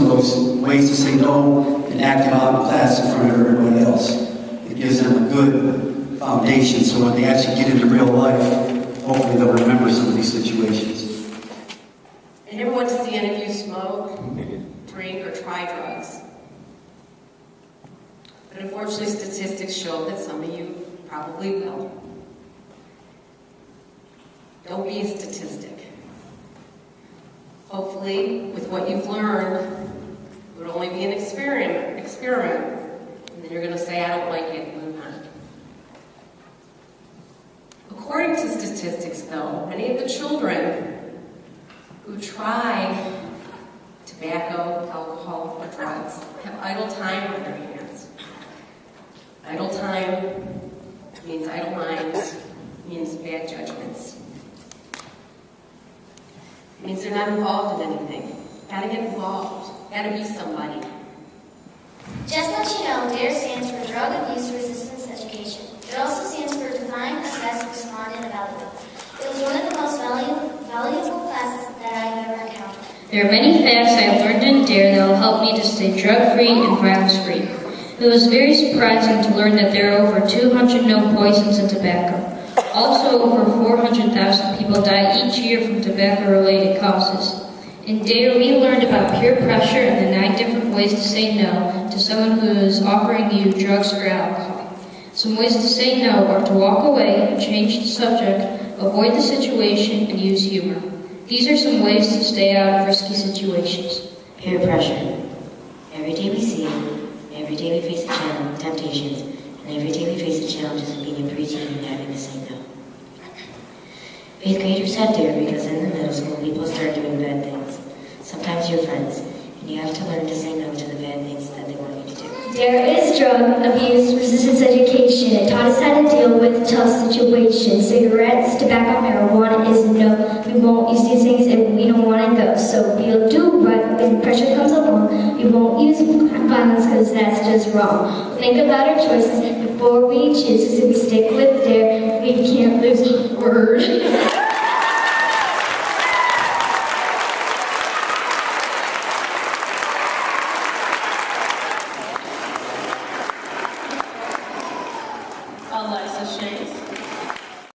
some of those ways to say no and act them out in class in front of everybody else. It gives them a good foundation so when they actually get into real life, hopefully they'll remember some of these situations. I never want to see any of you smoke, drink, or try drugs. But unfortunately, statistics show that some of you probably will. Don't be a statistic. Hopefully, with what you've learned, it would only be an experiment, and then you're going to say, I don't like it, and move on. According to statistics, though, many of the children who try tobacco, alcohol, or drugs have idle time on their hands. Idle time means idle minds, means bad judgments. It means they're not involved in anything. Gotta get involved. Gotta be somebody. Just let you know, DARE stands for Drug Abuse Resistance Education. It also stands for Define, Assess, Respond, and Evaluate. It was one of the most valuable classes that I've ever encountered. There are many facts I have learned in DARE that will help me to stay drug-free and violence-free. It was very surprising to learn that there are over 200 known poisons in tobacco. Also, over 400,000 people die each year from tobacco-related causes. In DARE, we learned about peer pressure and the 9 different ways to say no to someone who is offering you drugs or alcohol. Some ways to say no are to walk away, change the subject, avoid the situation, and use humor. These are some ways to stay out of risky situations. Peer pressure. Every day we see it, every day we face temptations, and every day we face the challenges of being a preteen and having to say no. 8th graders have DARE because in the middle school people start doing bad things. Sometimes your friends, and you have to learn to say no to the bad things that they want you to do. DARE is Drug Abuse Resistance Education. It taught us how to deal with tough situations. Cigarettes, tobacco, marijuana is no. We won't use these things if we don't want to go. So we'll do right when pressure comes along. We won't use violence because that's just wrong. Think about our choices before we choose. If we stick with DARE, we can't lose a word.